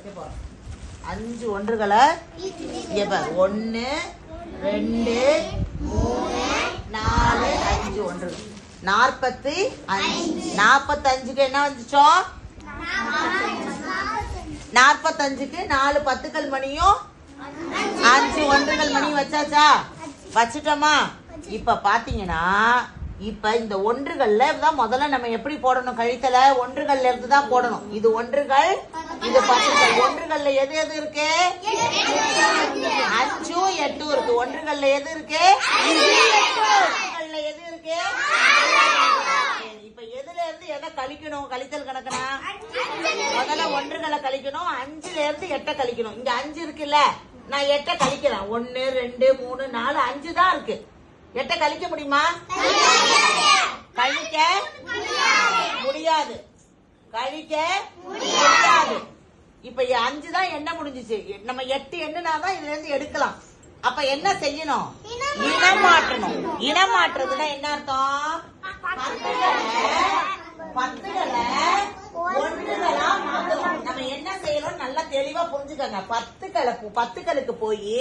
வைக்க போறோம். 5 ஒன்றுகளை 1 2 3 4 5 ஒன்று 45. 45க்கு என்ன வந்துச்சோ 45க்கு 4 10கள் மணியும் 5 ஒன்றுகள் மணியும் வச்சாச்சா? வச்சுட்டோமா? இப்ப பாத்தீங்கன்னா இப்ப இந்த ஒன்றுகள்ல தான் முதல்ல நம்ம எப்படி போடணும்? கழித்தல ஒன்றுகள்ல இருந்து தான் போடணும். இது ஒன்றுகள், இது 10கள். ஒன்றுகள்ல எது எது இருக்கு? 5 8 இருக்கு. ஒன்றுகள்ல எது இருக்கு? ஒன்றுகள்ல எது இருக்கு? இப்ப எதுல இருந்து எதை கழிக்கணும்? கழித்தல் கணக்குனா முதல்ல ஒன்றுகளை கழிக்கணும். 5ல இருந்து 8 கழிக்கணும். இங்க 5 இருக்குல்ல, நான் 8 கழிக்கிறேன். 1 2 3 4 5 தான் இருக்கு. 8 கழிக்க முடியுமா? கழிக்க முடியாது. கழிக்க முடியாது. இப்ப 5 தான் எண்ண முடிஞ்சிச்சு. நம்ம 8 எண்ணுனாதான் இதுல இருந்து எடுக்கலாம். அப்ப என்ன செய்யணும்? இனம் மாற்றணும். இனம் மாற்றுறதுன்னா என்ன அர்த்தம்? 10களை ஒன்றுகளா மாத்தணும். நம்ம என்ன செய்யணும் நல்லா தெளிவா புரிஞ்சுக்கங்க. 10களுக்கு போய்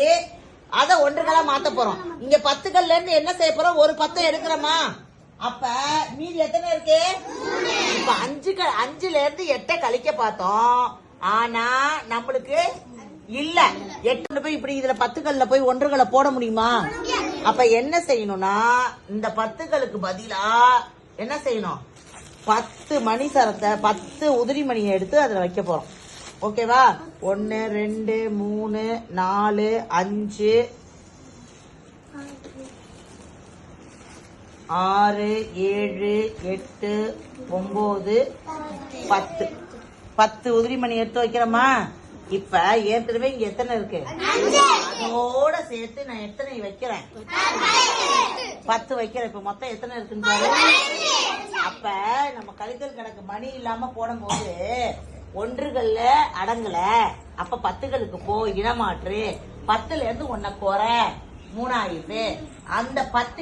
அத ஒன்றுகளா மாத்த போறோம். இங்க 10கள்ல இருந்து என்ன செய்ய போறோம்? ஒரு 10 எடுக்கிறோமா? அப்ப மீதி எத்தனை இருக்கு? இப்ப 5ல இருந்து 8 கழிக்க பார்த்தோம். ஆனா நம்மளுக்கு இல்ல 8 போய் இப்படி இதுல 10கள்ல போய் ஒன்றுகளை போட முடியுமா? அப்ப என்ன செய்யணும்னா இந்த 10களுக்கு பதிலா என்ன செய்யணும்? 10 மணி சரத்தை 10 உதிரி மணியை எடுத்து அதுல வைக்க போறோம். ஓகேவா? 1 2 3 4 5 6 7 8 9 10 10 உதிரி மணி எடுத்து வைக்கிறோமா? இப்ப ஏற்கனவே இங்க எத்தனை இருக்கு? அதோட சேர்த்து நான் எத்தனை வைக்கிறேன்? 10 வைக்கிறேன். இப்ப மொத்தம் எத்தனை இருக்குன்னு பாரு. அப்ப நம்ம கழித்தல் கணக்கு மணி இல்லாம போடும் போது ஒன்றுகள்ல அடங்கல. அப்ப 10களுக்கு போ இனமாற்று. 10ல இருந்து 1 குறை 3 ஆயிடுது. அந்த 10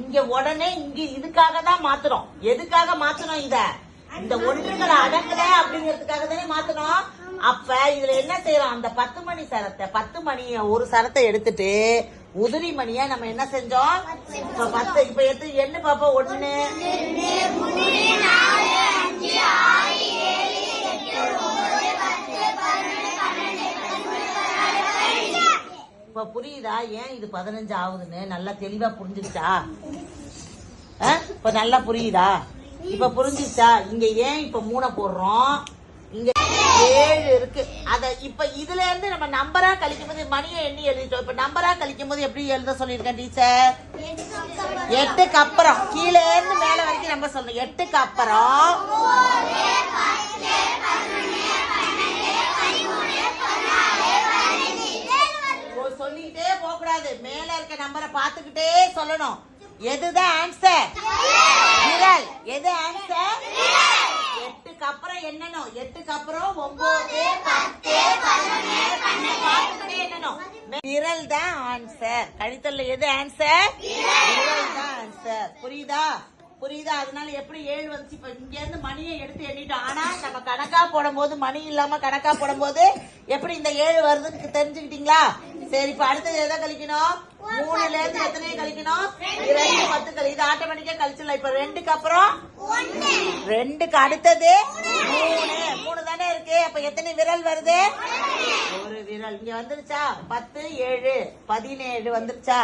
இங்க உடனே இங்க இதுக்காக தான் மாத்துறோம். எதுக்காக மாத்தணும்? இந்த ஒன்றுகளை அடங்கல அப்படிங்கிறதுக்காக தானே மாத்தணும். அப்ப இதுல என்ன செய்யறோம்? அந்த 10 மணி சரத்தை 10 மணிய ஒரு சரத்தை எடுத்துட்டு உதிரி மணிய நம்ம என்ன செஞ்சோம்? இப்ப 10 இப்ப எது என்ன பாப்பா? 1 2 3 4 5 6 இப்ப புரியுதா ஏன் இது 15 ஆகுதுன்னு? நல்லா தெளிவா புரிஞ்சுச்சா? இப்ப நல்லா புரியுதா? இப்ப புரிஞ்சுச்சா? இங்க ஏன் இப்ப 3 போடுறோம்? இங்க 7 இருக்கு. அத இப்ப இதுல இருந்து நம்ம நம்பரா கழிக்கும் போது மணியை எண்ணி எழுதிட்டோம். இப்ப நம்பரா கழிக்கும் போது எப்படி எழுத சொல்லிருக்கேன் டீச்சர்? 8க்கு அப்புறம் கீழே இருந்து மேல வரைக்கும் நம்ம சொல்லணும். 8க்கு அப்புறம் சொல்லிக்கிட்டே போக கூடாது. மேல இருக்க நம்பரை பாத்துக்கிட்டே சொல்லணும். எதுதான் ஆன்சர்? விரல். எது ஆன்சர்? 8க்கு அப்புறம் எண்ணணும். 8க்கு அப்புறம் 9 10 11 12 எண்ணணும். விரல் தான் ஆன்சர். கழித்தல்ல எது ஆன்சர்? விரல் தான் ஆன்சர். புரியுதா? அதனால எப்படி 7 வந்துச்சு? இப்ப இங்க இருந்து மணியை எடுத்து எண்ணிட்டோம். ஆனா நம்ம கணக்கா போடும் போது மணி இல்லாம கணக்கா போடும் போது எப்படி இந்த 7 வருதுன்னு தெரிஞ்சுக்கிட்டீங்களா? சரி, இப்ப அடுத்தது எதை கழிக்கணும்? 3ல இருந்து எத்தனையை கழிக்கணும்? 2 10கள். இது ஆட்டோமேட்டிக்கா கழிச்சிடலாம். இப்ப 2க்கு அப்புறம் 2க்கு அடுத்தது 3 தானே இருக்கு. அப்ப எத்தனை விரல் வருது? ஒரு விரல். இங்க வந்துருச்சா? 10 7 17 வந்துருச்சா?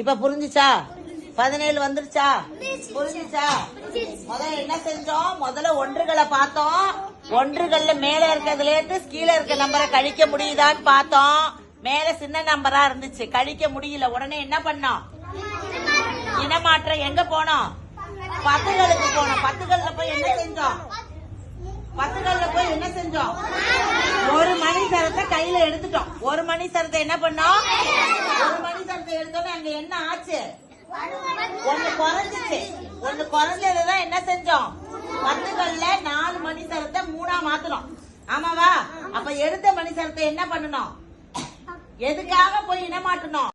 இப்ப புரிஞ்சுச்சா? 17 வந்துருச்சா? புரிஞ்சுச்சா? முதல்ல என்ன செஞ்சோம்? முதல்ல ஒன்றுகளை பார்த்தோம். ஒன்றுகள்ல மேல இருக்கிறதுல இருந்து கீழே இருக்க நம்பரை கழிக்க முடியுதான்னு பார்த்தோம். மேல சின்ன நம்பரா இருந்துச்சு, கழிக்க முடியல. உடனே என்ன பண்ணோம்? இனமாற்றம். எங்க போனோம்? 10களுக்கு போனோம். 10கள்ல போய் என்ன செஞ்சோம்? 10கள்ல போய் என்ன செஞ்சோம்? ஒரு மணி சரத்தை கையில எடுத்துட்டோம். ஒரு மணி சரத்தை என்ன பண்ணோம்? ஒரு மணி சரத்தை எடுத்தோம். அங்க என்ன ஆச்சு? 1 குறைஞ்சிச்சு. 1 குறைஞ்சதுதான் என்ன செஞ்சோம்? 10கள்ல 4 மணி சரத்தை 3ஆ மாத்தணும். ஆமாவா? அப்ப எடுத்த மணி சரத்தை என்ன பண்ணணும்? எதுக்காக போய் இனமாற்றணும்?